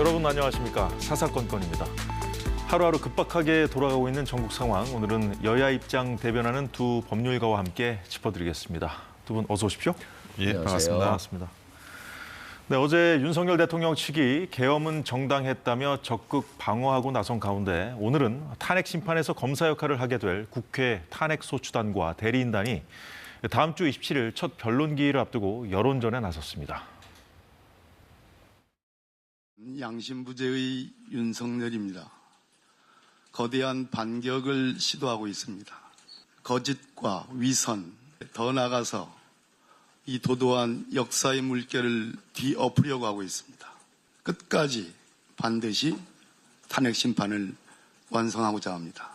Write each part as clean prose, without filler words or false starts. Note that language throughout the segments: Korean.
여러분 안녕하십니까. 사사건건입니다. 하루하루 급박하게 돌아가고 있는 전국 상황, 오늘은 여야 입장 대변하는 두 법률가와 함께 짚어드리겠습니다. 두 분 어서 오십시오. 예, 반갑습니다. 반갑습니다. 네, 어제 윤석열 대통령 측이 계엄은 정당했다며 적극 방어하고 나선 가운데 오늘은 탄핵 심판에서 검사 역할을 하게 될 국회 탄핵소추단과 대리인단이 다음 주 27일 첫 변론기일을 앞두고 여론전에 나섰습니다. 양심부재의 윤석열입니다. 거대한 반격을 시도하고 있습니다. 거짓과 위선, 더 나아가서 이 도도한 역사의 물결을 뒤엎으려고 하고 있습니다. 끝까지 반드시 탄핵 심판을 완성하고자 합니다.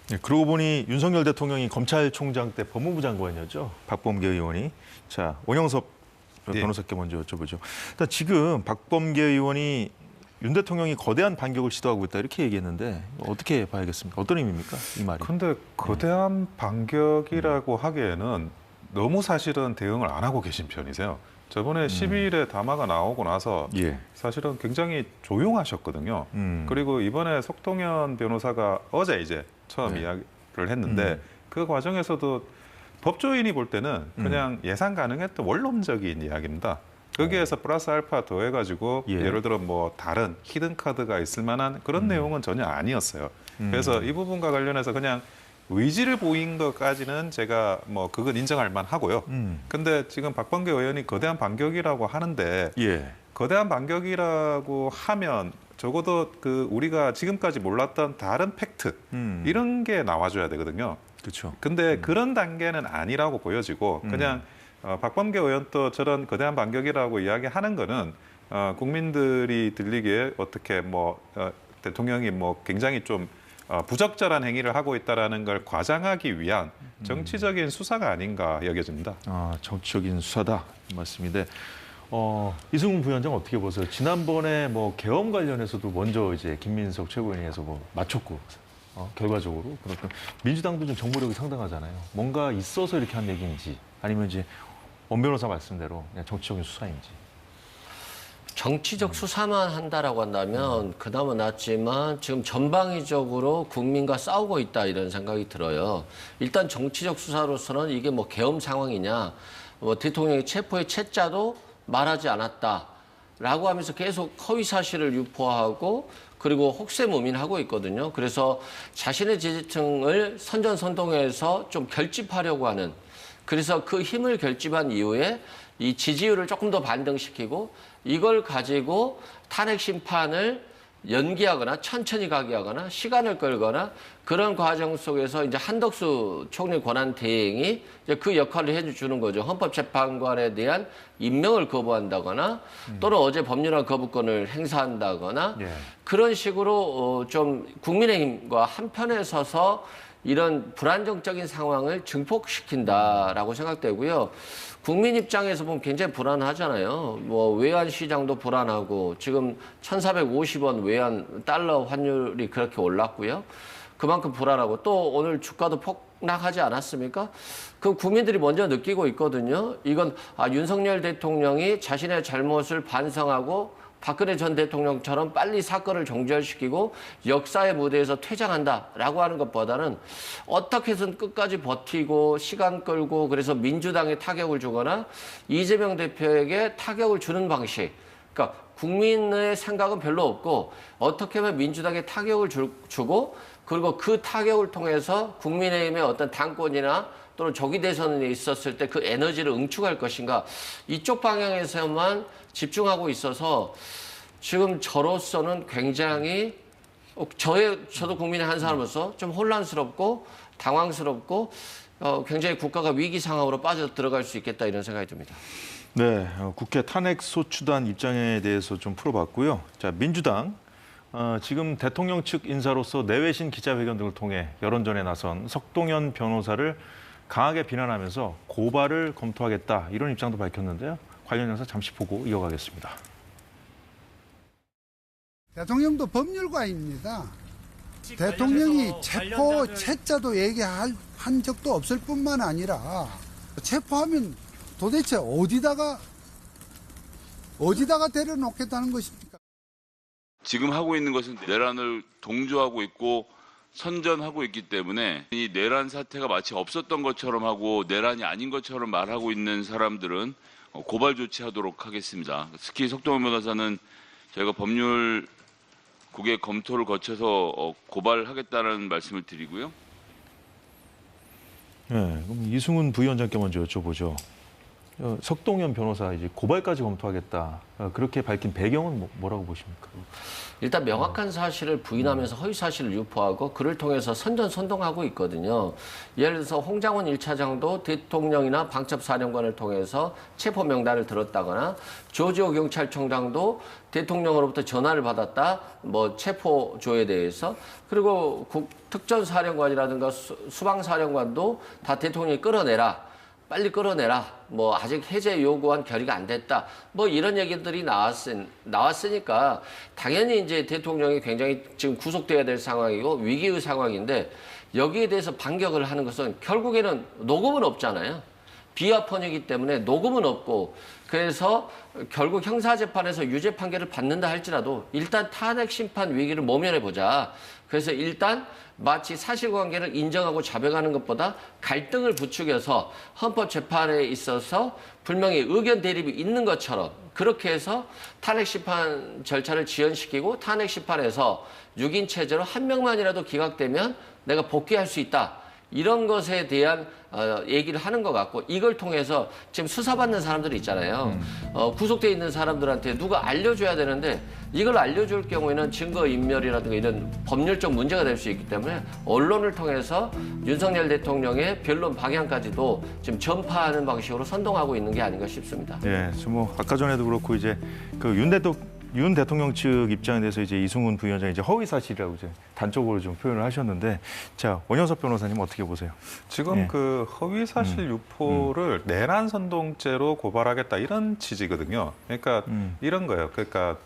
네, 그러고 보니 윤석열 대통령이 검찰총장 때 법무부 장관이었죠. 박범계 의원이. 자, 원영섭 변호사께 먼저 여쭤보죠. 일단 지금 박범계 의원이 윤 대통령이 거대한 반격을 시도하고 있다 이렇게 얘기했는데 어떻게 봐야겠습니까? 어떤 의미입니까? 이 말이. 그런데 거대한 반격이라고 하기에는 너무 사실은 대응을 안 하고 계신 편이세요. 저번에 12일에 담화가 나오고 나서 사실은 굉장히 조용하셨거든요. 그리고 이번에 석동현 변호사가 어제 이제 처음 이야기를 했는데 그 과정에서도 법조인이 볼 때는 그냥 예상 가능했던 원론적인 이야기입니다. 거기에서 플러스 알파 더해가지고 예를 들어 뭐 다른 히든 카드가 있을 만한 그런 내용은 전혀 아니었어요. 그래서 이 부분과 관련해서 그냥 의지를 보인 것까지는 제가 뭐 그건 인정할 만하고요. 근데 지금 박범계 의원이 거대한 반격이라고 하는데 거대한 반격이라고 하면 적어도 그 우리가 지금까지 몰랐던 다른 팩트 이런 게 나와줘야 되거든요. 그렇죠. 근데 그런 단계는 아니라고 보여지고 그냥 박범계 의원도 저런 거대한 반격이라고 이야기하는 거는 국민들이 들리기에 어떻게 뭐 대통령이 뭐 굉장히 좀 부적절한 행위를 하고 있다라는 걸 과장하기 위한 정치적인 수사가 아닌가 여겨집니다. 정치적인 수사다 이 말씀인데 이승훈 부위원장 어떻게 보세요? 지난번에 뭐 계엄 관련해서도 먼저 이제 김민석 최고위원회에서 뭐 맞췄고 결과적으로 그렇고 민주당도 좀 정보력이 상당하잖아요. 뭔가 있어서 이렇게 한 얘기인지 아니면 이제 원 변호사 말씀대로 그냥 정치적인 수사인지. 정치적 수사만 한다라고 한다면 그나마 낫지만 지금 전방위적으로 국민과 싸우고 있다 이런 생각이 들어요. 일단 정치적 수사로서는 이게 뭐 계엄 상황이냐, 뭐 대통령의 체포의 채자도 말하지 않았다라고 하면서 계속 허위 사실을 유포하고 그리고 혹세무민하고 있거든요. 그래서 자신의 지지층을 선전선동해서 좀 결집하려고 하는, 그래서 그 힘을 결집한 이후에 이 지지율을 조금 더 반등시키고 이걸 가지고 탄핵 심판을 연기하거나 천천히 가게 하거나 시간을 끌거나 그런 과정 속에서 이제 한덕수 총리 권한 대행이 이제 그 역할을 해주는 거죠. 헌법재판관에 대한 임명을 거부한다거나 또는 어제 법률안 거부권을 행사한다거나 그런 식으로 좀 국민의힘과 한편에 서서 이런 불안정적인 상황을 증폭시킨다라고 생각되고요. 국민 입장에서 보면 굉장히 불안하잖아요. 뭐 외환시장도 불안하고 지금 1,450원 외환 달러 환율이 그렇게 올랐고요. 그만큼 불안하고 또 오늘 주가도 폭락하지 않았습니까? 그 국민들이 먼저 느끼고 있거든요. 이건 윤석열 대통령이 자신의 잘못을 반성하고 박근혜 전 대통령처럼 빨리 사건을 종결시키고 역사의 무대에서 퇴장한다라고 하는 것보다는 어떻게 해서든 끝까지 버티고 시간 끌고 그래서 민주당에 타격을 주거나 이재명 대표에게 타격을 주는 방식. 그러니까 국민의 생각은 별로 없고 어떻게 하면 민주당에 타격을 주고 그리고 그 타격을 통해서 국민의힘의 어떤 당권이나 또는 조기 대선에 있었을 때 그 에너지를 응축할 것인가 이쪽 방향에서만 집중하고 있어서 지금 저로서는 굉장히 저도 국민의 한 사람으로서 좀 혼란스럽고 당황스럽고 굉장히 국가가 위기 상황으로 빠져 들어갈 수 있겠다 이런 생각이 듭니다. 네, 국회 탄핵소추단 입장에 대해서 좀 풀어봤고요. 자, 민주당 지금 대통령 측 인사로서 내외신 기자회견 등을 통해 여론전에 나선 석동현 변호사를 강하게 비난하면서 고발을 검토하겠다 이런 입장도 밝혔는데요. 관련 영상 잠시 보고 이어가겠습니다. 대통령도 법률가입니다. 대통령이 체포 채자도 얘기한 적도 없을 뿐만 아니라 체포하면 도대체 어디다가 데려놓겠다는 것입니까? 지금 하고 있는 것은 내란을 동조하고 있고 선전하고 있기 때문에 이 내란 사태가 마치 없었던 것처럼 하고 내란이 아닌 것처럼 말하고 있는 사람들은 고발 조치하도록 하겠습니다. 특히 석동현 변호사는 저희가 법률국의 검토를 거쳐서 고발하겠다는 말씀을 드리고요. 네, 그럼 이승훈 부위원장께 먼저 여쭤보죠. 석동현 변호사 이제 고발까지 검토하겠다. 그렇게 밝힌 배경은 뭐라고 보십니까? 일단 명확한 사실을 부인하면서 허위 사실을 유포하고 그를 통해서 선전선동하고 있거든요. 예를 들어서 홍장원 1차장도 대통령이나 방첩사령관을 통해서 체포 명단을 들었다거나 조지호 경찰청장도 대통령으로부터 전화를 받았다. 뭐 체포조에 대해서. 그리고 특전사령관이라든가 수방사령관도 다 대통령이 끌어내라. 빨리 끌어내라. 뭐 아직 해제 요구한 결의가 안 됐다. 뭐 이런 얘기들이 나왔으니까 당연히 이제 대통령이 굉장히 지금 구속돼야 될 상황이고 위기의 상황인데 여기에 대해서 반격을 하는 것은 결국에는 녹음은 없잖아요. 비화폰이기 때문에 녹음은 없고 그래서 결국 형사재판에서 유죄 판결을 받는다 할지라도 일단 탄핵 심판 위기를 모면해 보자. 그래서 일단 마치 사실관계를 인정하고 자백하는 것보다 갈등을 부추겨서 헌법재판에 있어서 분명히 의견 대립이 있는 것처럼 그렇게 해서 탄핵 심판 절차를 지연시키고 탄핵 심판에서 6인 체제로 한 명만이라도 기각되면 내가 복귀할 수 있다. 이런 것에 대한 얘기를 하는 것 같고 이걸 통해서 지금 수사받는 사람들이 있잖아요. 구속돼 있는 사람들한테 누가 알려줘야 되는데 이걸 알려줄 경우에는 증거인멸이라든가 이런 법률적 문제가 될 수 있기 때문에 언론을 통해서 윤석열 대통령의 변론 방향까지도 지금 전파하는 방식으로 선동하고 있는 게 아닌가 싶습니다. 네, 뭐 아까 전에도 그렇고 이제 그 윤 대통령 측 입장에 대해서 이제 이승훈 부위원장이 이제 허위 사실이라고 이제 단적으로 좀 표현을 하셨는데, 자 원영석 변호사님 어떻게 보세요? 지금 예. 그 허위 사실 유포를 내란 선동죄로 고발하겠다 이런 취지거든요. 그러니까 이런 거예요. 그러니까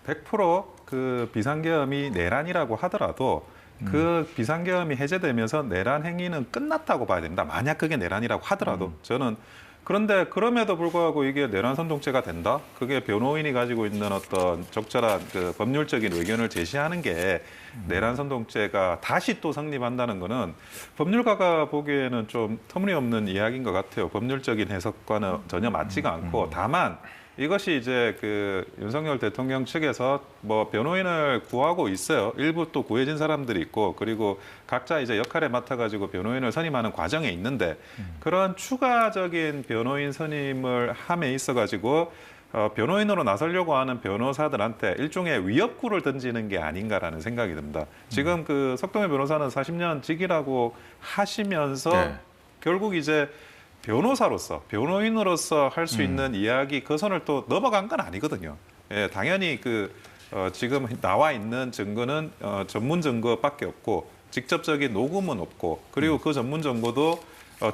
100% 비상계엄이 내란이라고 하더라도 그 비상계엄이 해제되면서 내란 행위는 끝났다고 봐야 됩니다. 만약 그게 내란이라고 하더라도 저는 그런데 그럼에도 불구하고 이게 내란 선동죄가 된다? 그게 변호인이 가지고 있는 어떤 적절한 그 법률적인 의견을 제시하는 게 내란 선동죄가 다시 또 성립한다는 거는 법률가가 보기에는 좀 터무니없는 이야기인 것 같아요. 법률적인 해석과는 전혀 맞지가 않고 다만 이것이 이제 그 윤석열 대통령 측에서 뭐 변호인을 구하고 있어요. 일부 또 구해진 사람들이 있고 그리고 각자 이제 역할에 맡아가지고 변호인을 선임하는 과정에 있는데 그런 추가적인 변호인 선임을 함에 있어가지고 변호인으로 나서려고 하는 변호사들한테 일종의 위협구를 던지는 게 아닌가라는 생각이 듭니다. 지금 그 석동현 변호사는 40년 직이라고 하시면서 네. 결국 이제 변호사로서 변호인으로서 할 수 있는 이야기 그 선을 또 넘어간 건 아니거든요. 예, 당연히 지금 나와 있는 증거는 전문 증거밖에 없고 직접적인 녹음은 없고 그리고 그 전문 증거도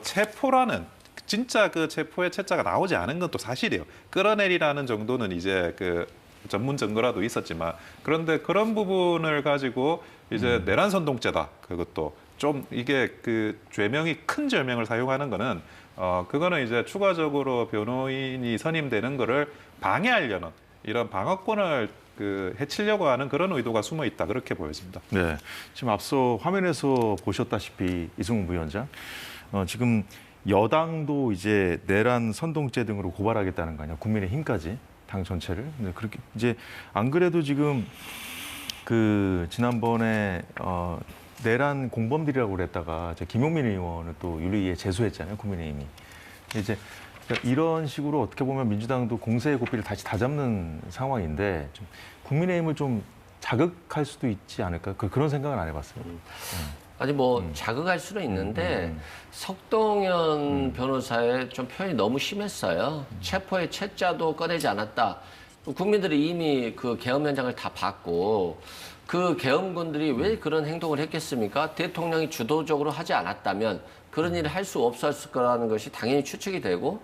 체포라는 진짜 그 체포의 채자가 나오지 않은 건 또 사실이에요. 끌어내리라는 정도는 이제 그 전문 증거라도 있었지만 그런데 그런 부분을 가지고 이제 내란 선동죄다. 그것도 좀 이게 그 죄명이 큰 죄명을 사용하는 거는 그거는 이제 추가적으로 변호인이 선임되는 거를 방해하려는 이런 방어권을 해치려고 하는 그런 의도가 숨어 있다 그렇게 보여집니다. 네, 지금 앞서 화면에서 보셨다시피 이승훈 부위원장 지금 여당도 이제 내란 선동죄 등으로 고발하겠다는 거 아니야? 국민의힘까지 당 전체를. 네, 그렇게 이제 안 그래도 지금 그 지난번에 내란 공범들이라고 그랬다가 김용민 의원을 또 윤리위에 제소했잖아요, 국민의힘이. 이제 이런 식으로 어떻게 보면 민주당도 공세의 고삐를 다시 다잡는 상황인데 좀 국민의힘을 좀 자극할 수도 있지 않을까? 그런 생각은 안 해봤어요. 아니 뭐 자극할 수는 있는데 석동현 변호사의 좀 표현이 너무 심했어요. 체포의 채자도 꺼내지 않았다. 국민들이 이미 그 계엄 현장을 다 봤고 그 계엄군들이 왜 그런 행동을 했겠습니까? 대통령이 주도적으로 하지 않았다면 그런 일을 할 수 없었을 거라는 것이 당연히 추측이 되고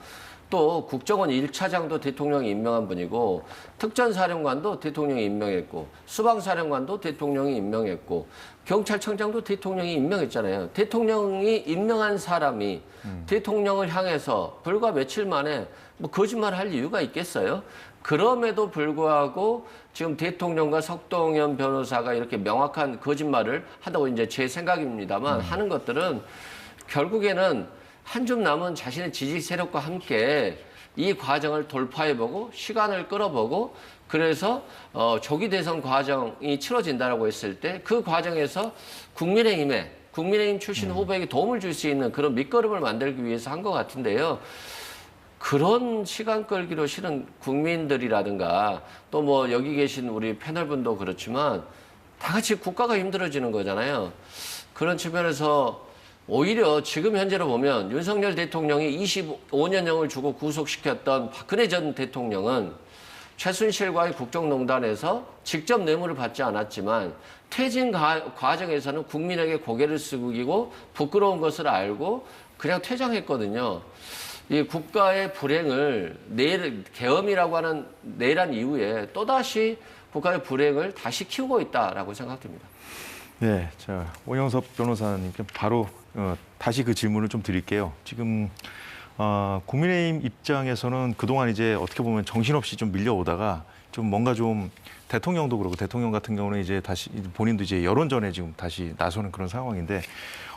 또 국정원 1차장도 대통령이 임명한 분이고 특전사령관도 대통령이 임명했고 수방사령관도 대통령이 임명했고 경찰청장도 대통령이 임명했잖아요. 대통령이 임명한 사람이 대통령을 향해서 불과 며칠 만에 뭐 거짓말을 할 이유가 있겠어요? 그럼에도 불구하고 지금 대통령과 석동현 변호사가 이렇게 명확한 거짓말을 한다고 이제 제 생각입니다만 하는 것들은 결국에는 한 줌 남은 자신의 지지 세력과 함께 이 과정을 돌파해보고 시간을 끌어보고 그래서 조기 대선 과정이 치러진다라고 했을 때 그 과정에서 국민의힘 출신 후보에게 도움을 줄 수 있는 그런 밑거름을 만들기 위해서 한 것 같은데요. 그런 시간 끌기로 실은 국민들이라든가 또 뭐 여기 계신 우리 패널분도 그렇지만 다 같이 국가가 힘들어지는 거잖아요. 그런 측면에서 오히려 지금 현재로 보면 윤석열 대통령이 25년형을 주고 구속시켰던 박근혜 전 대통령은 최순실과의 국정농단에서 직접 뇌물을 받지 않았지만 퇴진 과정에서는 국민에게 고개를 숙이고 부끄러운 것을 알고 그냥 퇴장했거든요. 이 국가의 불행을 계엄이라고 하는 내란 이후에 또다시 국가의 불행을 다시 키우고 있다라고 생각됩니다. 네, 자 오영섭 변호사님께 바로 다시 그 질문을 좀 드릴게요. 지금 국민의힘 입장에서는 그동안 이제 어떻게 보면 정신없이 좀 밀려오다가 좀 뭔가 좀 대통령도 그렇고 대통령 같은 경우는 이제 다시 본인도 이제 여론전에 지금 다시 나서는 그런 상황인데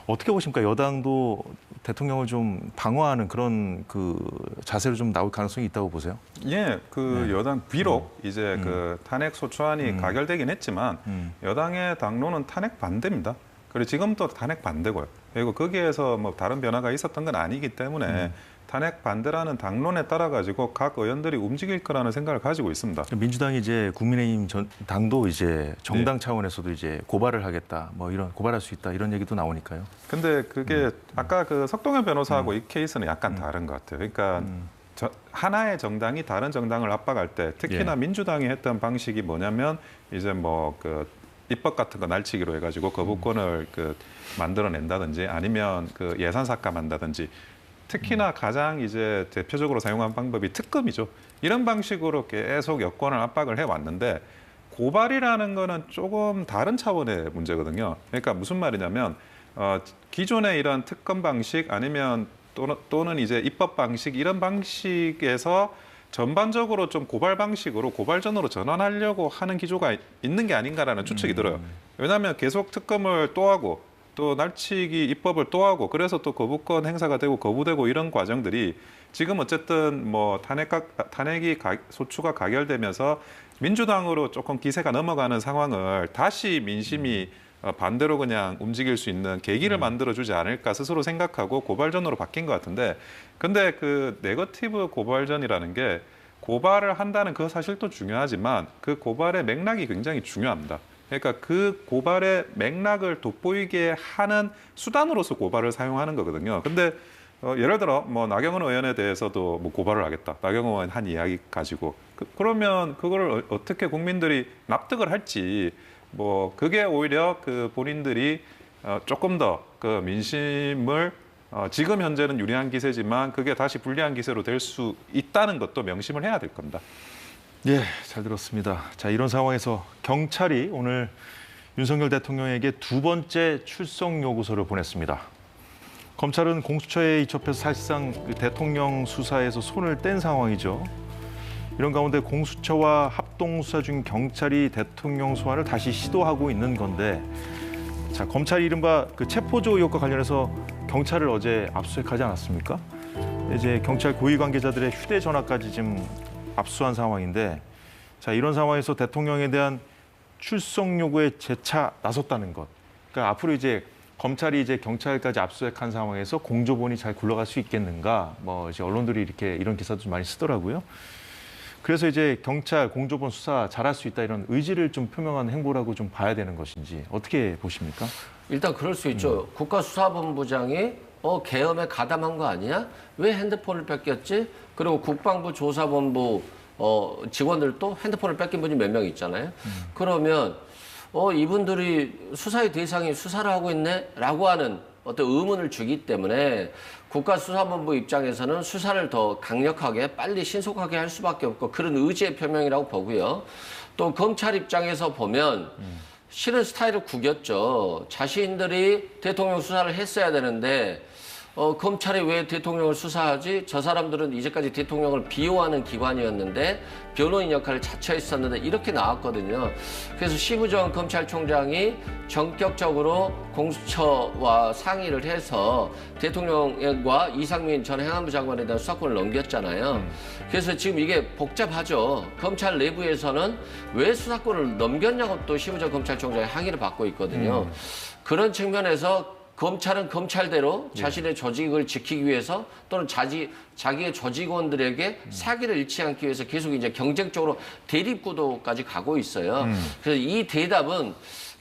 어떻게 보십니까? 여당도 대통령을 좀 방어하는 그런 그 자세로 좀 나올 가능성이 있다고 보세요? 예, 그 여당 비록 이제 그 탄핵 소추안이 가결되긴 했지만 여당의 당론은 탄핵 반대입니다. 그리고 지금도 탄핵 반대고요. 그리고 거기에서 뭐 다른 변화가 있었던 건 아니기 때문에 탄핵 반대라는 당론에 따라 가지고 각 의원들이 움직일 거라는 생각을 가지고 있습니다. 민주당이 이제 국민의힘 당도 이제 정당 차원에서도 이제 고발을 하겠다, 뭐 이런 고발할 수 있다 이런 얘기도 나오니까요. 근데 그게 아까 그 석동현 변호사하고 이 케이스는 약간 다른 것 같아요. 그러니까 하나의 정당이 다른 정당을 압박할 때 특히나 민주당이 했던 방식이 뭐냐면 이제 뭐 그 입법 같은 거 날치기로 해가지고 거부권을 그 만들어낸다든지 아니면 그 예산 삭감한다든지 특히나 가장 이제 대표적으로 사용한 방법이 특검이죠. 이런 방식으로 계속 여권을 압박을 해왔는데 고발이라는 거는 조금 다른 차원의 문제거든요. 그러니까 무슨 말이냐면 기존의 이런 특검 방식 아니면 또는 이제 입법 방식 이런 방식에서 전반적으로 좀 고발 방식으로 고발전으로 전환하려고 하는 기조가 있는 게 아닌가라는 추측이 들어요. 왜냐하면 계속 특검을 또 하고 또 날치기 입법을 또 하고 그래서 또 거부권 행사가 되고 거부되고 이런 과정들이 지금 어쨌든 뭐 탄핵이 소추가 가결되면서 민주당으로 조금 기세가 넘어가는 상황을 다시 민심이 반대로 그냥 움직일 수 있는 계기를 만들어주지 않을까 스스로 생각하고 고발전으로 바뀐 것 같은데 근데 그 네거티브 고발전이라는 게 고발을 한다는 그 사실도 중요하지만 그 고발의 맥락이 굉장히 중요합니다. 그러니까 그 고발의 맥락을 돋보이게 하는 수단으로서 고발을 사용하는 거거든요. 근데 예를 들어 뭐 나경원 의원에 대해서도 뭐 고발을 하겠다. 나경원 의원 한 이야기 가지고 그러면 그걸 어떻게 국민들이 납득을 할지 뭐 그게 오히려 그 본인들이 조금 더 그 민심을 지금 현재는 유리한 기세지만 그게 다시 불리한 기세로 될 수 있다는 것도 명심을 해야 될 겁니다. 예, 잘 들었습니다. 자, 이런 상황에서 경찰이 오늘 윤석열 대통령에게 두 번째 출석 요구서를 보냈습니다. 검찰은 공수처에 이첩해서 사실상 대통령 수사에서 손을 뗀 상황이죠. 이런 가운데 공수처와 합동 수사 중인 경찰이 대통령 소환을 다시 시도하고 있는 건데, 자, 검찰이 이른바 그 체포조 의혹과 관련해서 경찰을 어제 압수수색하지 않았습니까? 이제 경찰 고위 관계자들의 휴대전화까지 지금 압수한 상황인데, 자, 이런 상황에서 대통령에 대한 출석 요구에 재차 나섰다는 것. 그러니까 앞으로 이제 검찰이 이제 경찰까지 압수수색한 상황에서 공조본이 잘 굴러갈 수 있겠는가? 뭐 이제 언론들이 이렇게 이런 기사도 좀 많이 쓰더라고요. 그래서 이제 경찰 공조본 수사 잘할 수 있다 이런 의지를 좀 표명한 행보라고 좀 봐야 되는 것인지 어떻게 보십니까? 일단 그럴 수 있죠. 국가수사본부장이 계엄에 가담한 거 아니냐? 왜 핸드폰을 뺏겼지? 그리고 국방부 조사본부 직원들도 핸드폰을 뺏긴 분이 몇 명 있잖아요. 그러면 이분들이 수사의 대상이 수사를 하고 있네? 라고 하는 어떤 의문을 주기 때문에 국가수사본부 입장에서는 수사를 더 강력하게 빨리 신속하게 할 수밖에 없고 그런 의지의 표명이라고 보고요. 또 검찰 입장에서 보면 실은 스타일을 구겼죠. 자신들이 대통령 수사를 했어야 되는데 검찰이 왜 대통령을 수사하지? 저 사람들은 이제까지 대통령을 비호하는 기관이었는데 변호인 역할을 자처했었는데 이렇게 나왔거든요. 그래서 시부정 검찰총장이 전격적으로 공수처와 상의를 해서 대통령과 이상민 전 행안부 장관에 대한 수사권을 넘겼잖아요. 그래서 지금 이게 복잡하죠. 검찰 내부에서는 왜 수사권을 넘겼냐고 또 시부정 검찰총장이 항의를 받고 있거든요. 그런 측면에서 검찰은 검찰대로 자신의 조직을 지키기 위해서 또는 자기의 조직원들에게 사기를 잃지 않기 위해서 계속 이제 경쟁적으로 대립 구도까지 가고 있어요. 그래서 이 대답은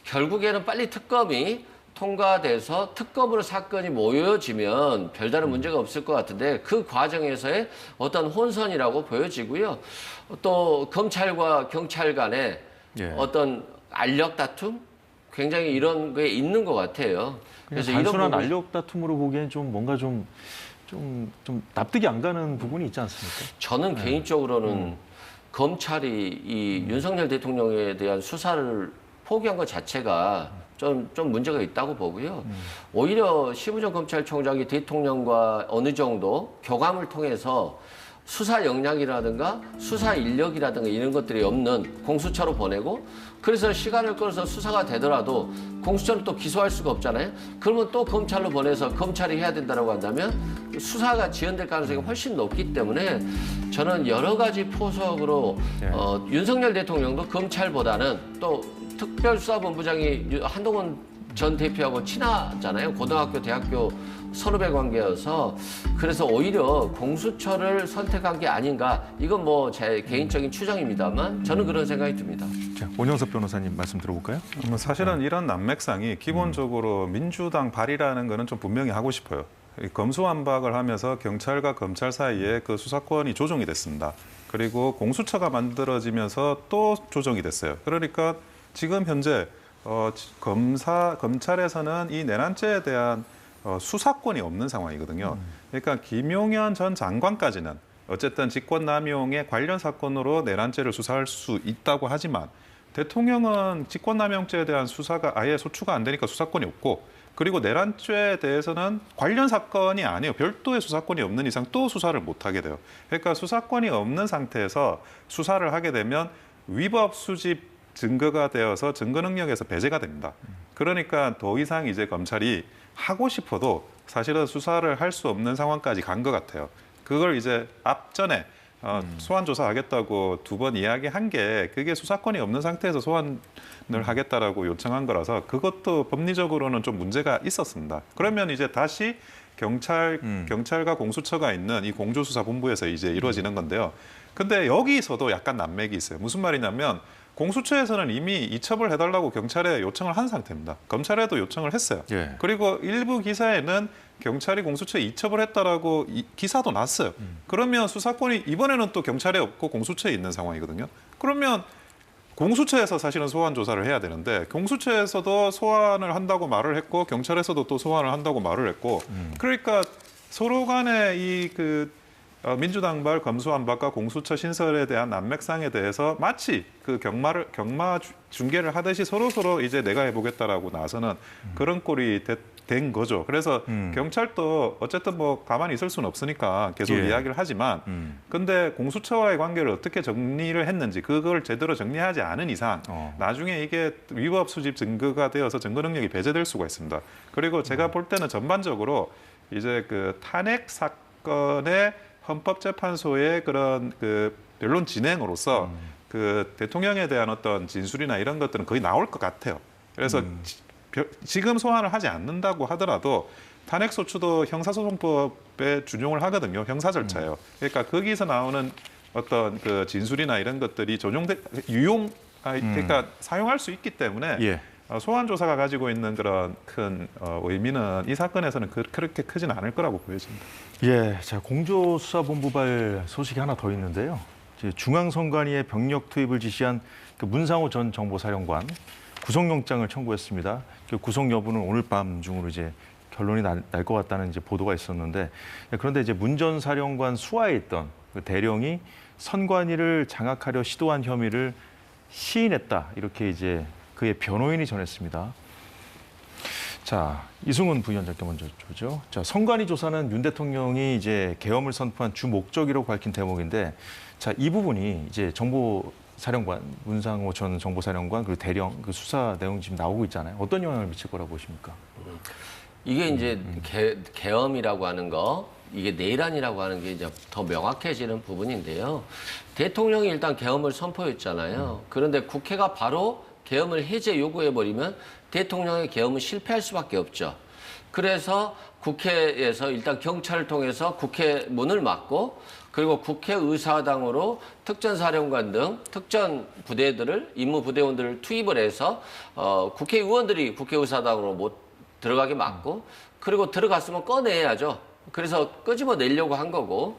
결국에는 빨리 특검이 통과돼서 특검으로 사건이 모여지면 별다른 문제가 없을 것 같은데 그 과정에서의 어떤 혼선이라고 보여지고요. 또 검찰과 경찰 간의 어떤 알력 다툼? 굉장히 이런 게 있는 것 같아요. 그래서 단순한 알력 다툼으로 보기엔 좀 뭔가 좀 납득이 안 가는 부분이 있지 않습니까? 저는 개인적으로는 검찰이 이 윤석열 대통령에 대한 수사를 포기한 것 자체가 좀 문제가 있다고 보고요. 오히려 시부정 검찰총장이 대통령과 어느 정도 교감을 통해서 수사 역량이라든가 수사 인력이라든가 이런 것들이 없는 공수처로 보내고 그래서 시간을 끌어서 수사가 되더라도 공수처는 또 기소할 수가 없잖아요. 그러면 또 검찰로 보내서 검찰이 해야 된다고 한다면 수사가 지연될 가능성이 훨씬 높기 때문에 저는 여러 가지 포석으로 윤석열 대통령도 검찰보다는 또 특별수사본부장이 한동훈 전 대표하고 친하잖아요. 고등학교, 대학교 선후배 관계여서 그래서 오히려 공수처를 선택한 게 아닌가. 이건 뭐 제 개인적인 추정입니다만 저는 그런 생각이 듭니다. 자, 원영섭 변호사님 말씀 들어볼까요? 사실은 이런 난맥상이 기본적으로 민주당 발의라는 거는 좀 분명히 하고 싶어요. 검수완박을 하면서 경찰과 검찰 사이에 그 수사권이 조정이 됐습니다. 그리고 공수처가 만들어지면서 또 조정이 됐어요. 그러니까 지금 현재 검찰에서는 이 내란죄에 대한 수사권이 없는 상황이거든요. 그러니까 김용현 전 장관까지는 어쨌든 직권남용의 관련 사건으로 내란죄를 수사할 수 있다고 하지만 대통령은 직권남용죄에 대한 수사가 아예 소추가 안 되니까 수사권이 없고 그리고 내란죄에 대해서는 관련 사건이 아니에요. 별도의 수사권이 없는 이상 또 수사를 못 하게 돼요. 그러니까 수사권이 없는 상태에서 수사를 하게 되면 위법 수집 증거가 되어서 증거 능력에서 배제가 됩니다. 그러니까 더 이상 이제 검찰이 하고 싶어도 사실은 수사를 할 수 없는 상황까지 간 것 같아요. 그걸 이제 앞전에 소환 조사하겠다고 2번 이야기한 게 그게 수사권이 없는 상태에서 소환을 하겠다라고 요청한 거라서 그것도 법리적으로는 좀 문제가 있었습니다. 그러면 이제 다시 경찰과 공수처가 있는 이 공조수사본부에서 이제 이루어지는 건데요. 근데 여기서도 약간 난맥이 있어요. 무슨 말이냐면 공수처에서는 이미 이첩을 해달라고 경찰에 요청을 한 상태입니다. 검찰에도 요청을 했어요. 예. 그리고 일부 기사에는 경찰이 공수처에 이첩을 했다라고 기사도 났어요. 그러면 수사권이 이번에는 또 경찰에 없고 공수처에 있는 상황이거든요. 그러면 공수처에서 사실은 소환 조사를 해야 되는데 공수처에서도 소환을 한다고 말을 했고 경찰에서도 또 소환을 한다고 말을 했고 그러니까 서로 간에 이 민주당발 검수완박과 공수처 신설에 대한 난맥상에 대해서 마치 그 경마 중계를 하듯이 서로 이제 내가 해보겠다라고 나서는 그런 꼴이 된 거죠. 그래서 경찰도 어쨌든 뭐 가만히 있을 수는 없으니까 계속 이야기를 하지만 근데 공수처와의 관계를 어떻게 정리를 했는지 그걸 제대로 정리하지 않은 이상 나중에 이게 위법 수집 증거가 되어서 증거 능력이 배제될 수가 있습니다. 그리고 제가 볼 때는 전반적으로 이제 그 탄핵 사건의 헌법재판소의 그런 그 변론 진행으로서 그 대통령에 대한 어떤 진술이나 이런 것들은 거의 나올 것 같아요. 그래서 지금 소환을 하지 않는다고 하더라도 탄핵소추도 형사소송법에 준용을 하거든요. 형사 절차예요. 그러니까 거기서 나오는 어떤 그 진술이나 이런 것들이 그러니까 사용할 수 있기 때문에 소환 조사가 가지고 있는 그런 큰 의미는 이 사건에서는 그렇게 크진 않을 거라고 보여집니다. 예, 자 공조수사본부발 소식이 하나 더 있는데요. 중앙선관위의 병력 투입을 지시한 그 문상호 전 정보사령관 구속영장을 청구했습니다. 그 구속 여부는 오늘 밤 중으로 이제 결론이 날 것 같다는 이제 보도가 있었는데 그런데 이제 문 전 사령관 수하에 있던 그 대령이 선관위를 장악하려 시도한 혐의를 시인했다 이렇게 이제 그의 변호인이 전했습니다. 자, 이승훈 부위원장께 먼저 보죠. 자, 선관위 조사는 윤 대통령이 이제 계엄을 선포한 주 목적이라고 밝힌 대목인데, 자, 이 부분이 이제 정보사령관, 문상호 전 정보사령관 그리고 대령 그 수사 내용 지금 나오고 있잖아요. 어떤 영향을 미칠 거라고 보십니까? 이게 이제 계엄이라고 하는 거, 이게 내란이라고 하는 게 이제 더 명확해지는 부분인데요. 대통령이 일단 계엄을 선포했잖아요. 그런데 국회가 바로 계엄을 해제 요구해버리면 대통령의 계엄은 실패할 수밖에 없죠. 그래서 국회에서 일단 경찰을 통해서 국회 문을 막고 그리고 국회의사당으로 특전사령관 등 특전 부대들을 임무부대원들을 투입을 해서 국회의원들이 국회의사당으로 못 들어가게 막고 그리고 들어갔으면 꺼내야죠. 그래서 끄집어내려고 한 거고.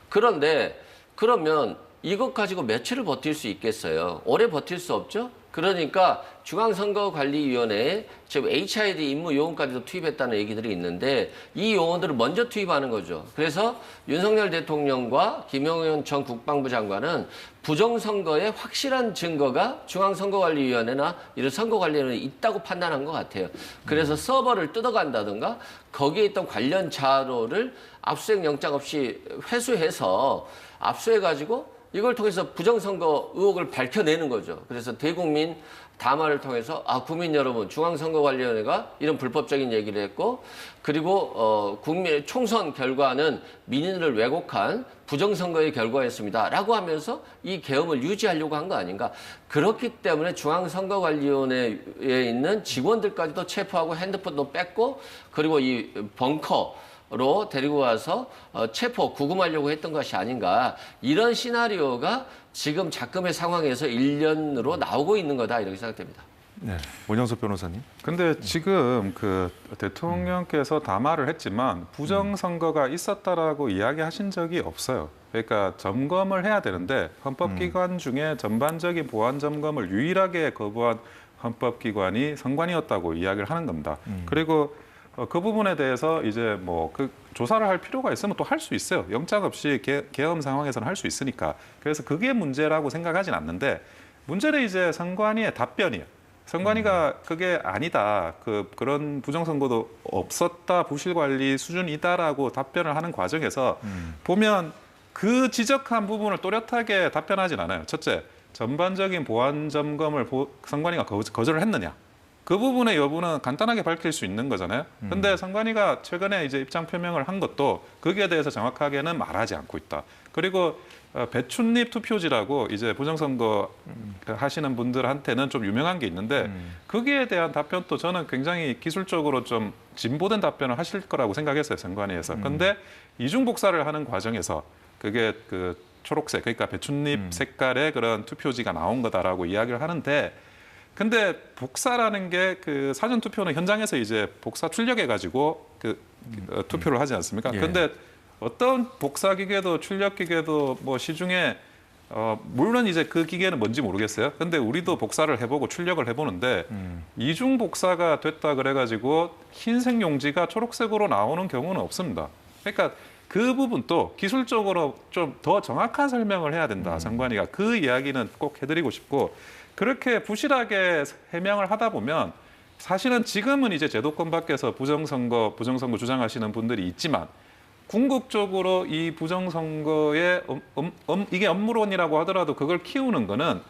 그런데 그러면 이것 가지고 며칠을 버틸 수 있겠어요? 오래 버틸 수 없죠? 그러니까 중앙선거관리위원회에 지금 HID 임무 요원까지도 투입했다는 얘기들이 있는데 이 요원들을 먼저 투입하는 거죠. 그래서 윤석열 대통령과 김용현 전 국방부 장관은 부정선거에 확실한 증거가 중앙선거관리위원회나 이런 선거관리위원회에 있다고 판단한 것 같아요. 그래서 서버를 뜯어간다든가 거기에 있던 관련 자료를 압수수색 영장 없이 회수해서 압수해가지고 이걸 통해서 부정선거 의혹을 밝혀내는 거죠. 그래서 대국민 담화를 통해서 국민 여러분 중앙선거관리위원회가 이런 불법적인 얘기를 했고 그리고 국민 총선 결과는 민의를 왜곡한 부정선거의 결과였습니다. 라고 하면서 이 계엄을 유지하려고 한 거 아닌가. 그렇기 때문에 중앙선거관리위원회에 있는 직원들까지도 체포하고 핸드폰도 뺐고 그리고 이 벙커로 데리고 와서 체포, 구금하려고 했던 것이 아닌가. 이런 시나리오가 지금 작금의 상황에서 일련으로 나오고 있는 거다 이렇게 생각됩니다. 네, 원영석 변호사님. 근데 지금 그 대통령께서 담화를 했지만 부정선거가 있었다라고 이야기하신 적이 없어요. 그러니까 점검을 해야 되는데 헌법기관 중에 전반적인 보안 점검을 유일하게 거부한 헌법기관이 선관위였다고 이야기를 하는 겁니다. 그리고 그 부분에 대해서 이제 뭐 그 조사를 할 필요가 있으면 또 할 수 있어요. 영장 없이 계엄 상황에서는 할 수 있으니까. 그래서 그게 문제라고 생각하진 않는데 문제는 이제 선관위의 답변이에요. 선관위가 그게 아니다. 그런 부정선거도 없었다. 부실관리 수준이다라고 답변을 하는 과정에서 보면 그 지적한 부분을 또렷하게 답변하진 않아요. 첫째, 전반적인 보안 점검을 선관위가 거절을 했느냐. 그 부분의 여부는 간단하게 밝힐 수 있는 거잖아요. 근데 선관위가 최근에 이제 입장 표명을 한 것도 거기에 대해서 정확하게는 말하지 않고 있다. 그리고 배춧잎 투표지라고 이제 부정선거 하시는 분들한테는 좀 유명한 게 있는데 거기에 대한 답변도 저는 굉장히 기술적으로 좀 진보된 답변을 하실 거라고 생각했어요, 선관위에서. 근데 이중 복사를 하는 과정에서 그게 그 초록색, 그러니까 배춧잎 색깔의 그런 투표지가 나온 거다라고 이야기를 하는데 근데 복사라는 게 그 사전 투표는 현장에서 이제 복사 출력해가지고 투표를 하지 않습니까? 예. 근데 어떤 복사 기계도 출력 기계도 뭐 시중에 물론 이제 그 기계는 뭔지 모르겠어요. 근데 우리도 복사를 해보고 출력을 해보는데 이중 복사가 됐다 그래가지고 흰색 용지가 초록색으로 나오는 경우는 없습니다. 그러니까 그 부분도 기술적으로 좀 더 정확한 설명을 해야 된다. 선관위가 그 이야기는 꼭 해드리고 싶고. 그렇게 부실하게 해명을 하다 보면 사실은 지금은 이제 제도권 밖에서 부정선거 주장하시는 분들이 있지만 궁극적으로 이 부정선거의 이게 업무론이라고 하더라도 그걸 키우는 거는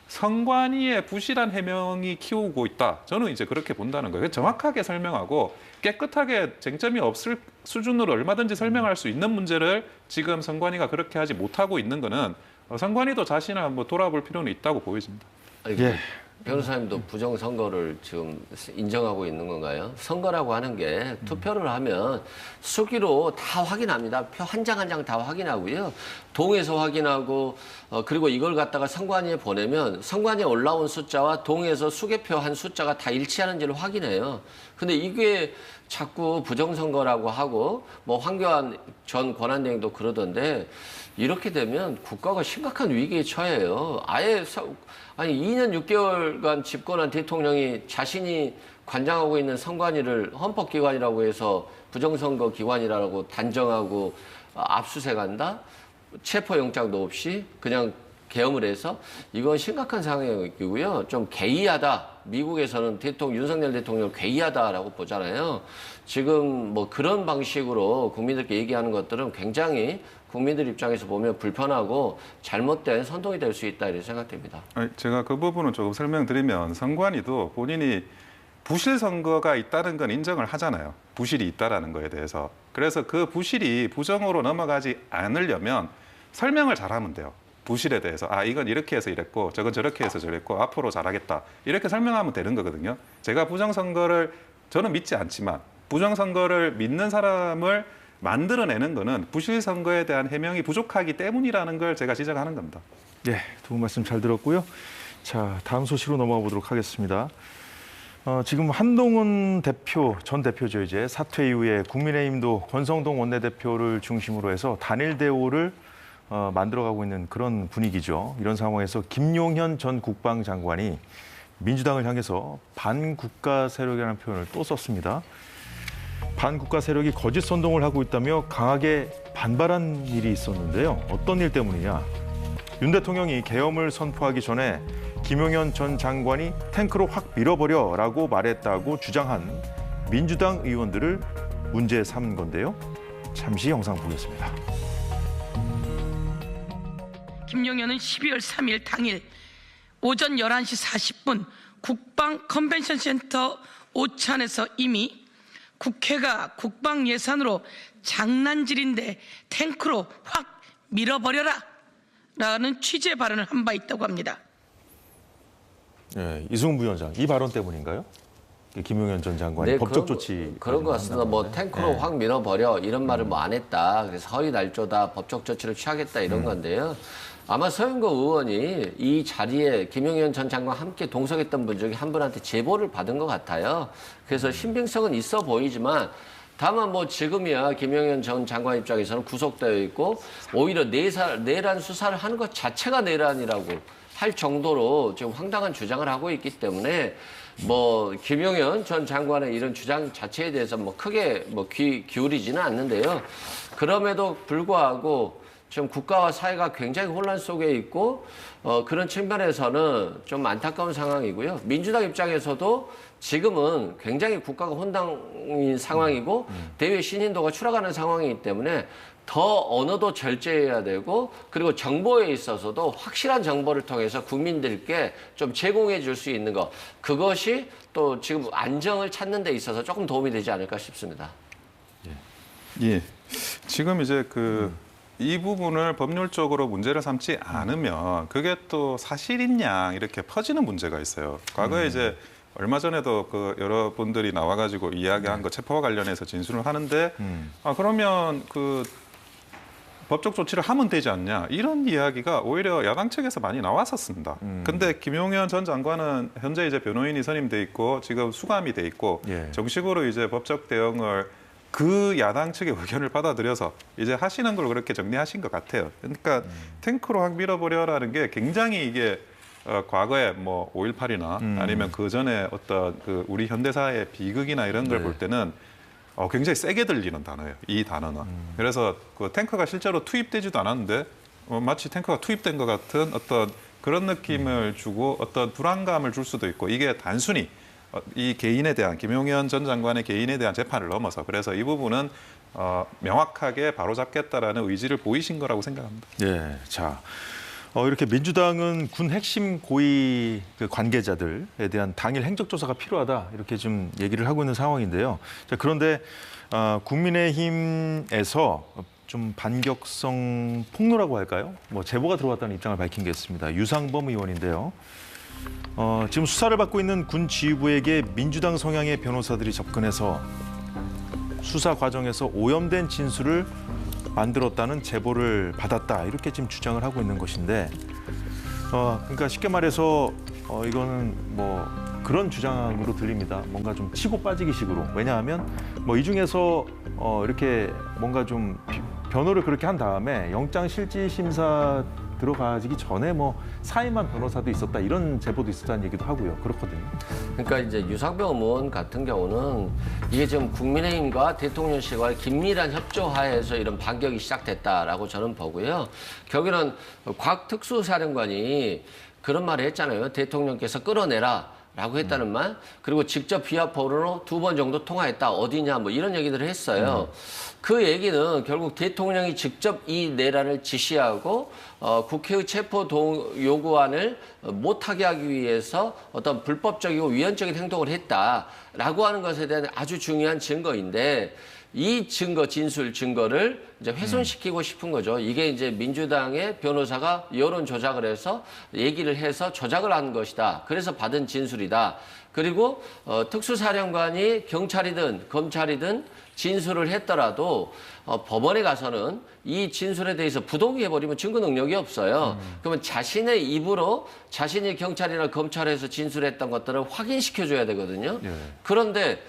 선관위의 부실한 해명이 키우고 있다. 저는 이제 그렇게 본다는 거예요. 정확하게 설명하고 깨끗하게 쟁점이 없을 수준으로 얼마든지 설명할 수 있는 문제를 지금 선관위가 그렇게 하지 못하고 있는 거는 선관위도 자신을 한번 돌아볼 필요는 있다고 보여집니다. 아니, 예. 변호사님도 부정선거를 지금 인정하고 있는 건가요? 선거라고 하는 게 투표를 하면 수기로 다 확인합니다. 표 한 장 한 장 다 확인하고요. 동에서 확인하고 그리고 이걸 갖다가 선관위에 보내면 선관위에 올라온 숫자와 동에서 수개표 한 숫자가 다 일치하는지를 확인해요. 근데 이게 자꾸 부정선거라고 하고 뭐 황교안 전 권한대행도 그러던데 이렇게 되면 국가가 심각한 위기에 처해요. 아예 아니 2년 6개월간 집권한 대통령이 자신이 관장하고 있는 선관위를 헌법기관이라고 해서 부정선거 기관이라고 단정하고 압수수색한다? 체포영장도 없이 그냥 계엄을 해서 이건 심각한 상황이고요. 좀 개의하다. 미국에서는 윤석열 대통령을 괴이하다라고 보잖아요. 지금 뭐 그런 방식으로 국민들께 얘기하는 것들은 굉장히 국민들 입장에서 보면 불편하고 잘못된 선동이 될 수 있다 이렇게 생각됩니다. 제가 그 부분은 조금 설명드리면 선관위도 본인이 부실 선거가 있다는 건 인정을 하잖아요. 부실이 있다라는 거에 대해서. 그래서 그 부실이 부정으로 넘어가지 않으려면 설명을 잘하면 돼요. 부실에 대해서 이건 이렇게 해서 이랬고 저건 저렇게 해서 저랬고 앞으로 잘하겠다 이렇게 설명하면 되는 거거든요. 제가 부정선거를 저는 믿지 않지만 부정선거를 믿는 사람을 만들어내는 거는 부실선거에 대한 해명이 부족하기 때문이라는 걸 제가 지적하는 겁니다. 네, 두 분 말씀 잘 들었고요. 자, 다음 소식으로 넘어가 보도록 하겠습니다. 지금 한동훈 전 대표죠. 이제 사퇴 이후에 국민의힘도 권성동 원내대표를 중심으로 해서 단일 대오를 만들어가고 있는 그런 분위기죠. 이런 상황에서 김용현 전 국방장관이 민주당을 향해서 반국가 세력이라는 표현을 또 썼습니다. 반국가 세력이 거짓 선동을 하고 있다며 강하게 반발한 일이 있었는데요. 어떤 일 때문이냐? 윤 대통령이 계엄을 선포하기 전에 김용현 전 장관이 탱크로 확 밀어버려라고 말했다고 주장한 민주당 의원들을 문제 삼은 건데요. 잠시 영상 보겠습니다. 김용현은 12월 3일 당일 오전 11시 40분 국방 컨벤션 센터 오찬에서 이미 국회가 국방 예산으로 장난질인데 탱크로 확 밀어버려라 라는 취지의 발언을 한 바 있다고 합니다. 네, 이승훈 부위원장, 이 발언 때문인가요? 김용현 전 장관이 법적 조치 그런 것 같습니다. 뭐 탱크로 확 밀어버려 이런 말을 뭐 안 했다. 그래서 허위 날조다. 법적 조치를 취하겠다 이런 건데요. 아마 서영거 의원이 이 자리에 김용현 전 장관과 함께 동석했던 분 중에 한 분한테 제보를 받은 것 같아요. 그래서 신빙성은 있어 보이지만 다만 뭐 지금이야 김용현 전 장관 입장에서는 구속되어 있고 오히려 내란 수사를 하는 것 자체가 내란이라고 할 정도로 지금 황당한 주장을 하고 있기 때문에 뭐 김용현 전 장관의 이런 주장 자체에 대해서 뭐 크게 뭐 귀 기울이지는 않는데요. 그럼에도 불구하고 지금 국가와 사회가 굉장히 혼란 속에 있고 그런 측면에서는 좀 안타까운 상황이고요. 민주당 입장에서도 지금은 굉장히 국가가 혼란인 상황이고 대외 신인도가 추락하는 상황이기 때문에 더 언어도 절제해야 되고 그리고 정보에 있어서도 확실한 정보를 통해서 국민들께 좀 제공해 줄 수 있는 것 그것이 또 지금 안정을 찾는 데 있어서 조금 도움이 되지 않을까 싶습니다. 예, 지금 이제 이 부분을 법률적으로 문제를 삼지 않으면 그게 또 사실이냐 이렇게 퍼지는 문제가 있어요. 과거에 이제 얼마 전에도 여러분들이 나와가지고 이야기한 거 체포와 관련해서 진술을 하는데 그러면 법적 조치를 하면 되지 않냐 이런 이야기가 오히려 야당 측에서 많이 나왔었습니다. 근데 김용현 전 장관은 현재 이제 변호인이 선임돼 있고 지금 수감이 돼 있고 정식으로 이제 법적 대응을 그 야당 측의 의견을 받아들여서 이제 하시는 걸 그렇게 정리하신 것 같아요. 그러니까 탱크로 확 밀어버려라는 게 굉장히 이게 과거에 뭐 5.18이나 아니면 그 전에 어떤 우리 현대사의 비극이나 이런 걸 볼 때는 굉장히 세게 들리는 단어예요. 이 단어는. 그래서 탱크가 실제로 투입되지도 않았는데 마치 탱크가 투입된 것 같은 어떤 그런 느낌을 주고 어떤 불안감을 줄 수도 있고 이게 단순히 이 개인에 대한 김용현 전 장관의 개인에 대한 재판을 넘어서 그래서 이 부분은 명확하게 바로잡겠다라는 의지를 보이신 거라고 생각합니다. 네, 자 이렇게 민주당은 군 핵심 고위 관계자들에 대한 당일 행적조사가 필요하다 이렇게 좀 얘기를 하고 있는 상황인데요. 자, 그런데 국민의힘에서 좀 반격성 폭로라고 할까요? 뭐 제보가 들어왔다는 입장을 밝힌 게 있습니다. 유상범 의원인데요. 지금 수사를 받고 있는 군 지휘부에게 민주당 성향의 변호사들이 접근해서 수사 과정에서 오염된 진술을 만들었다는 제보를 받았다 이렇게 지금 주장을 하고 있는 것인데 그러니까 쉽게 말해서 이거는 뭐 그런 주장으로 들립니다. 뭔가 좀 치고 빠지기식으로. 왜냐하면 뭐 이 중에서 이렇게 뭔가 좀 변호를 그렇게 한 다음에 영장 실질 심사 들어가기 전에 뭐 사임한 변호사도 있었다 이런 제보도 있었다는 얘기도 하고요. 그렇거든요. 그러니까 이제 유상병 의원 같은 경우는 이게 지금 국민의힘과 대통령실과의 긴밀한 협조하에서 이런 반격이 시작됐다라고 저는 보고요. 결국에는 곽 특수사령관이 그런 말을 했잖아요. 대통령께서 끌어내라. 라고 했다는 말, 그리고 직접 비화포로 2번 정도 통화했다. 어디냐, 뭐 이런 얘기들을 했어요. 그 얘기는 결국 대통령이 직접 이 내란을 지시하고 국회의 체포 요구안을 못하게 하기 위해서 어떤 불법적이고 위헌적인 행동을 했다라고 하는 것에 대한 아주 중요한 증거인데 이 증거, 진술 증거를 이제 훼손시키고 싶은 거죠. 이게 이제 민주당의 변호사가 여론 조작을 해서 얘기를 해서 조작을 한 것이다. 그래서 받은 진술이다. 그리고 특수사령관이 경찰이든 검찰이든 진술을 했더라도 법원에 가서는 이 진술에 대해서 부동의해버리면 증거 능력이 없어요. 그러면 자신의 입으로 자신이 경찰이나 검찰에서 진술했던 것들을 확인시켜줘야 되거든요. 예. 그런데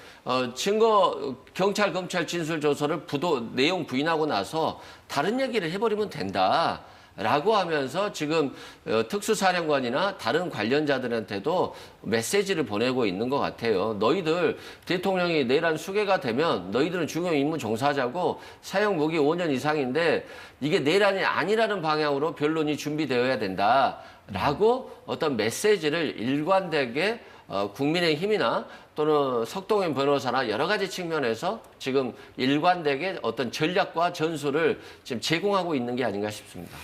증거 경찰 검찰 진술 조서를 내용 부인하고 나서 다른 얘기를 해버리면 된다. 라고 하면서 지금 특수사령관이나 다른 관련자들한테도 메시지를 보내고 있는 것 같아요. 너희들 대통령이 내란 수괴가 되면 너희들은 중요 임무 종사하자고 사형 무기 5년 이상인데 이게 내란이 아니라는 방향으로 변론이 준비되어야 된다라고 어떤 메시지를 일관되게 국민의힘이나 또는 석동현 변호사나 여러 가지 측면에서 지금 일관되게 어떤 전략과 전술을 지금 제공하고 있는 게 아닌가 싶습니다.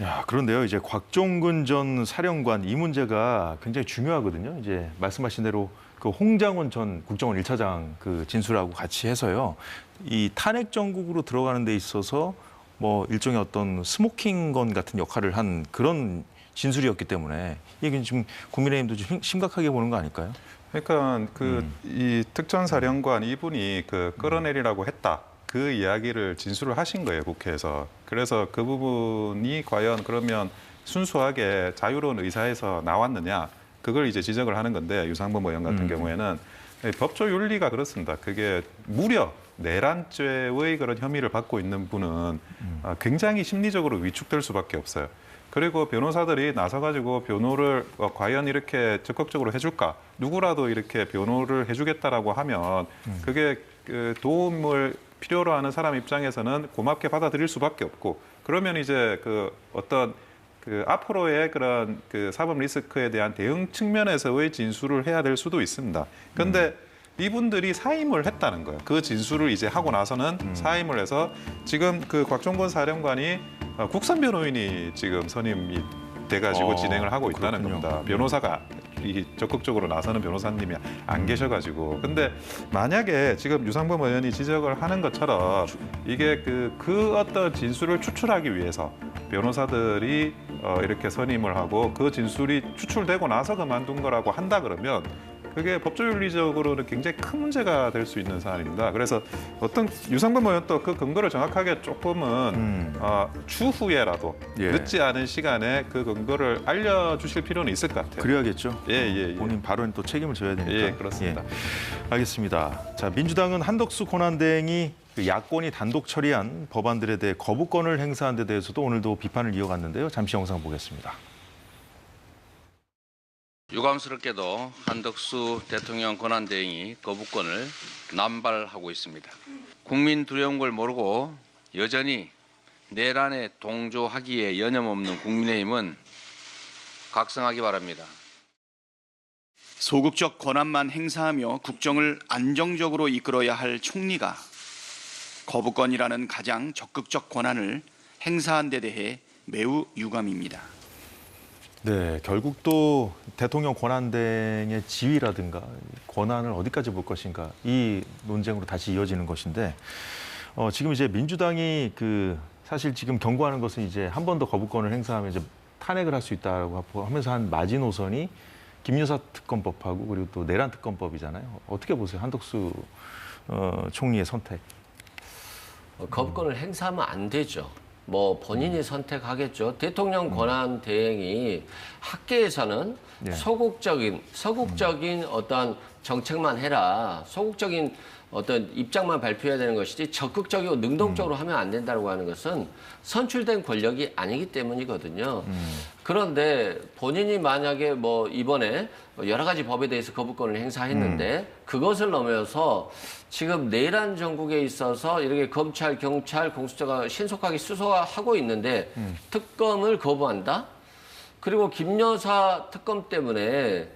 야, 그런데요. 이제 곽종근 전 사령관 이 문제가 굉장히 중요하거든요. 이제 말씀하신 대로 그 홍장원 전 국정원 1차장 그 진술하고 같이 해서요. 이 탄핵 정국으로 들어가는 데 있어서 뭐 일종의 어떤 스모킹건 같은 역할을 한 그런 진술이었기 때문에 이게 지금 국민의힘도 좀 심각하게 보는 거 아닐까요? 그러니까 이 특전 사령관 이분이 끌어내리라고 했다. 그 이야기를 진술을 하신 거예요, 국회에서. 그래서 그 부분이 과연 그러면 순수하게 자유로운 의사에서 나왔느냐, 그걸 이제 지적을 하는 건데, 유상범 의원 같은 경우에는 법조 윤리가 그렇습니다. 그게 무려 내란죄의 그런 혐의를 받고 있는 분은 굉장히 심리적으로 위축될 수밖에 없어요. 그리고 변호사들이 나서가지고 변호를 과연 이렇게 적극적으로 해줄까? 누구라도 이렇게 변호를 해주겠다라고 하면 그게 도움을 필요로 하는 사람 입장에서는 고맙게 받아들일 수밖에 없고, 그러면 이제 어떤 앞으로의 그런 사법 리스크에 대한 대응 측면에서의 진술을 해야 될 수도 있습니다. 그런데 이분들이 사임을 했다는 거예요. 그 진술을 이제 하고 나서는 사임을 해서 지금 곽종건 사령관이 국선 변호인이 지금 선임이 돼가지고 진행을 하고 있다는 그렇군요. 겁니다. 변호사가 적극적으로 나서는 변호사님이 안 계셔가지고. 근데 만약에 지금 유상범 의원이 지적을 하는 것처럼 이게 그 어떤 진술을 추출하기 위해서 변호사들이 이렇게 선임을 하고 그 진술이 추출되고 나서 그만둔 거라고 한다 그러면 그게 법조윤리적으로는 굉장히 큰 문제가 될 수 있는 사안입니다. 그래서 어떤 유상범 의원도 그 근거를 정확하게 조금은 추후에라도 늦지 않은 시간에 그 근거를 알려주실 필요는 있을 것 같아요. 그래야겠죠. 예. 본인 발언에 또 책임을 져야 되니까. 예, 그렇습니다. 알겠습니다. 자, 민주당은 한덕수 권한대행이 야권이 단독 처리한 법안들에 대해 거부권을 행사한 데 대해서도 오늘도 비판을 이어갔는데요. 잠시 영상 보겠습니다. 유감스럽게도 한덕수 대통령 권한대행이 거부권을 남발하고 있습니다. 국민 두려운 걸 모르고 여전히 내란에 동조하기에 여념없는 국민의힘은 각성하기 바랍니다. 소극적 권한만 행사하며 국정을 안정적으로 이끌어야 할 총리가 거부권이라는 가장 적극적 권한을 행사한 데 대해 매우 유감입니다. 네, 결국 또 대통령 권한대행의 지위라든가 권한을 어디까지 볼 것인가 이 논쟁으로 다시 이어지는 것인데 지금 이제 민주당이 사실 지금 경고하는 것은 이제 한 번 더 거부권을 행사하면 이제 탄핵을 할 수 있다고 하면서 한 마지노선이 김여사 특검법하고 그리고 또 내란 특검법이잖아요. 어떻게 보세요, 한덕수 총리의 선택? 거부권을 행사하면 안 되죠. 뭐 본인이 선택하겠죠. 대통령 권한 대행이 학계에서는 소극적인 어떤 정책만 해라. 소극적인 어떤 입장만 발표해야 되는 것이지 적극적이고 능동적으로 하면 안 된다고 하는 것은 선출된 권력이 아니기 때문이거든요. 그런데 본인이 만약에 뭐 이번에 여러 가지 법에 대해서 거부권을 행사했는데 그것을 넘어서 지금 내란 정국에 있어서 이렇게 검찰, 경찰, 공수처가 신속하게 수사하고 있는데 특검을 거부한다? 그리고 김 여사 특검 때문에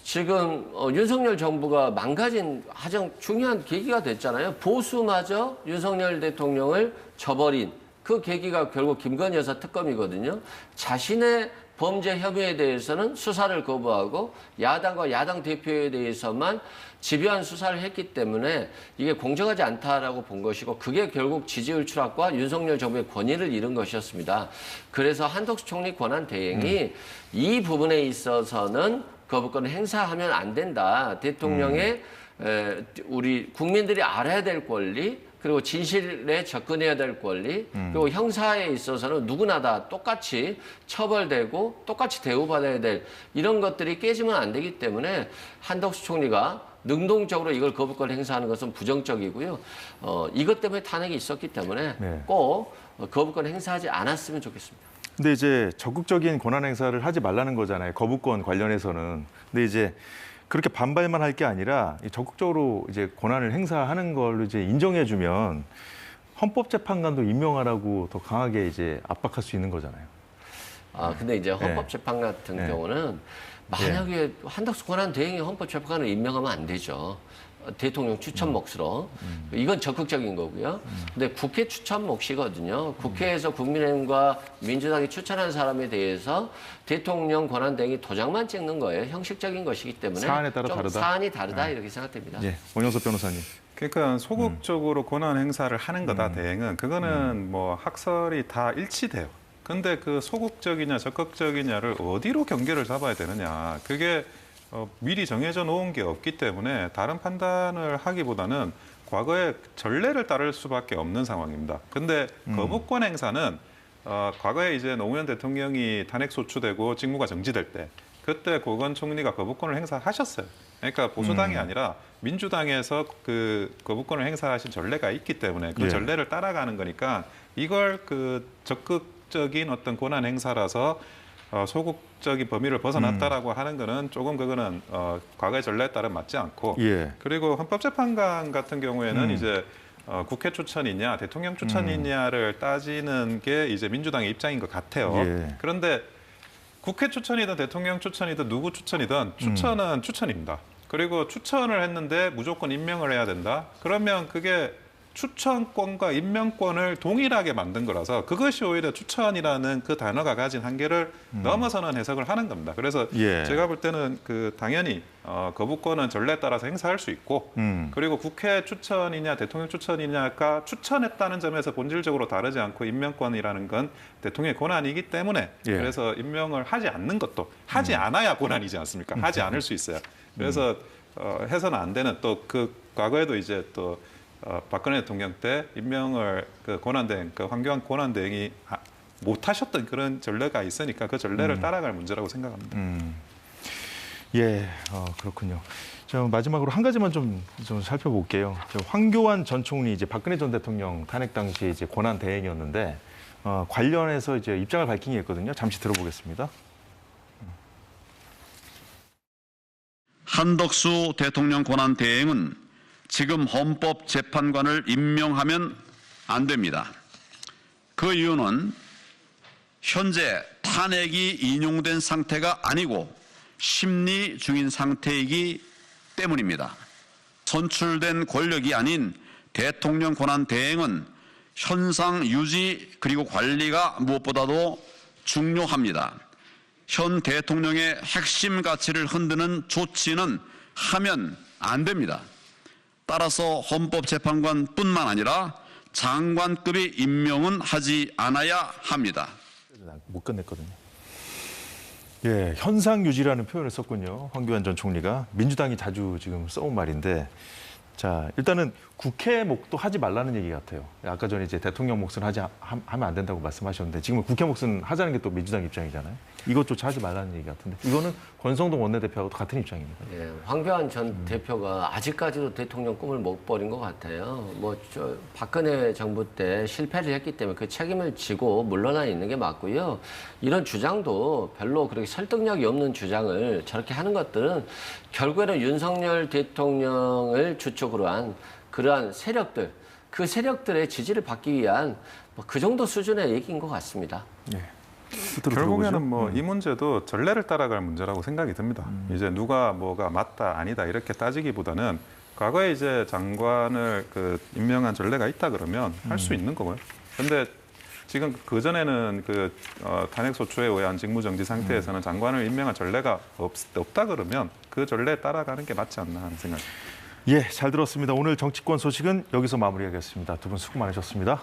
지금 윤석열 정부가 망가진 가장 중요한 계기가 됐잖아요. 보수마저 윤석열 대통령을 저버린 그 계기가 결국 김건희 여사 특검이거든요. 자신의 범죄 혐의에 대해서는 수사를 거부하고 야당과 야당 대표에 대해서만 집요한 수사를 했기 때문에 이게 공정하지 않다라고 본 것이고 그게 결국 지지율 추락과 윤석열 정부의 권위를 잃은 것이었습니다. 그래서 한덕수 총리 권한 대행이 이 부분에 있어서는 거부권을 행사하면 안 된다. 대통령의 우리 국민들이 알아야 될 권리 그리고 진실에 접근해야 될 권리 그리고 형사에 있어서는 누구나 다 똑같이 처벌되고 똑같이 대우받아야 될 이런 것들이 깨지면 안 되기 때문에 한덕수 총리가 능동적으로 이걸 거부권을 행사하는 것은 부정적이고요. 이것 때문에 탄핵이 있었기 때문에 꼭 거부권 행사하지 않았으면 좋겠습니다. 근데 이제 적극적인 권한 행사를 하지 말라는 거잖아요. 거부권 관련해서는. 근데 이제 그렇게 반발만 할 게 아니라 적극적으로 이제 권한을 행사하는 걸 이제 인정해주면 헌법재판관도 임명하라고 더 강하게 이제 압박할 수 있는 거잖아요. 근데 이제 헌법재판 같은 경우는 만약에 한덕수 권한 대행이 헌법재판관을 임명하면 안 되죠. 대통령 추천 몫으로. 이건 적극적인 거고요. 근데 국회 추천 몫이거든요. 국회에서 국민의힘과 민주당이 추천한 사람에 대해서 대통령 권한 대행이 도장만 찍는 거예요. 형식적인 것이기 때문에 사안에 따라 좀 다르다. 사안이 다르다 이렇게 생각됩니다. 예, 원영석 변호사님. 그러니까 소극적으로 권한 행사를 하는 거다 대행은 그거는 뭐 학설이 다 일치돼요. 근데 그 소극적이냐 적극적이냐를 어디로 경계를 잡아야 되느냐. 그게 미리 정해져 놓은 게 없기 때문에 다른 판단을 하기보다는 과거의 전례를 따를 수밖에 없는 상황입니다. 근데 거부권 행사는 과거에 이제 노무현 대통령이 탄핵 소추되고 직무가 정지될 때 그때 고건 총리가 거부권을 행사하셨어요. 그러니까 보수당이 아니라 민주당에서 그 거부권을 행사하신 전례가 있기 때문에 그 전례를 따라가는 거니까 이걸 그 적극적인 어떤 권한 행사라서 소극적인 범위를 벗어났다라고 하는 거는 조금 그거는 과거의 전례에 따라 맞지 않고 그리고 헌법재판관 같은 경우에는 이제 국회 추천이냐 대통령 추천이냐를 따지는 게 이제 민주당의 입장인 것 같아요. 그런데 국회 추천이든 대통령 추천이든 누구 추천이든 추천은 추천입니다. 그리고 추천을 했는데 무조건 임명을 해야 된다. 그러면 그게 추천권과 임명권을 동일하게 만든 거라서 그것이 오히려 추천이라는 그 단어가 가진 한계를 넘어서는 해석을 하는 겁니다. 그래서 제가 볼 때는 그 당연히 거부권은 전례에 따라서 행사할 수 있고 그리고 국회 추천이냐 대통령 추천이냐가 추천했다는 점에서 본질적으로 다르지 않고 임명권이라는 건 대통령의 권한이기 때문에 그래서 임명을 하지 않는 것도 하지 않아야 권한이지 않습니까? 하지 않을 수 있어요. 그래서 해서는 안 되는 또 그 과거에도 이제 또 박근혜 대통령 때 임명을 그 권한대행, 그 황교안 권한대행이 못하셨던 그런 전례가 있으니까 그 전례를 따라갈 문제라고 생각합니다. 그렇군요. 자, 마지막으로 한 가지만 좀 살펴볼게요. 황교안 전 총리 이제 박근혜 전 대통령 탄핵 당시 이제 권한 대행이었는데 관련해서 이제 입장을 밝힌 게 있거든요. 잠시 들어보겠습니다. 한덕수 대통령 권한 대행은 지금 헌법재판관을 임명하면 안 됩니다. 그 이유는 현재 탄핵이 인용된 상태가 아니고 심리 중인 상태이기 때문입니다. 선출된 권력이 아닌 대통령 권한 대행은 현상 유지 그리고 관리가 무엇보다도 중요합니다. 현 대통령의 핵심 가치를 흔드는 조치는 하면 안 됩니다. 따라서 헌법재판관뿐만 아니라 장관급의 임명은 하지 않아야 합니다. 못 끝냈거든요. 현상 유지라는 표현을 썼군요. 황교안 전 총리가 민주당이 자주 지금 써온 말인데 자, 일단은 국회 몫도 하지 말라는 얘기 같아요. 아까 전에 이제 대통령 몫은 하면 안 된다고 말씀하셨는데 지금은 국회 몫은 하자는 게 또 민주당 입장이잖아요. 이것조차 하지 말라는 얘기 같은데 이거는 권성동 원내대표하고도 같은 입장입니다. 예, 황교안 전 대표가 아직까지도 대통령 꿈을 못 버린 것 같아요. 박근혜 정부 때 실패를 했기 때문에 그 책임을 지고 물러나 있는 게 맞고요. 이런 주장도 별로 그렇게 설득력이 없는 주장을 저렇게 하는 것들은 결국에는 윤석열 대통령을 주축으로 한 그러한 세력들, 그 세력들의 지지를 받기 위한 그 정도 수준의 얘기인 것 같습니다. 예. 결국에는 뭐 이 문제도 전례를 따라갈 문제라고 생각이 듭니다. 이제 누가 뭐가 맞다 아니다 이렇게 따지기보다는 과거에 이제 장관을 임명한 전례가 있다 그러면 할 수 있는 거고요. 그런데 지금 그 전에는 탄핵 소추에 의한 직무정지 상태에서는 장관을 임명한 전례가 없다 그러면 그 전례에 따라가는 게 맞지 않나 하는 생각입니다. 예, 잘 들었습니다. 오늘 정치권 소식은 여기서 마무리하겠습니다. 두 분 수고 많으셨습니다.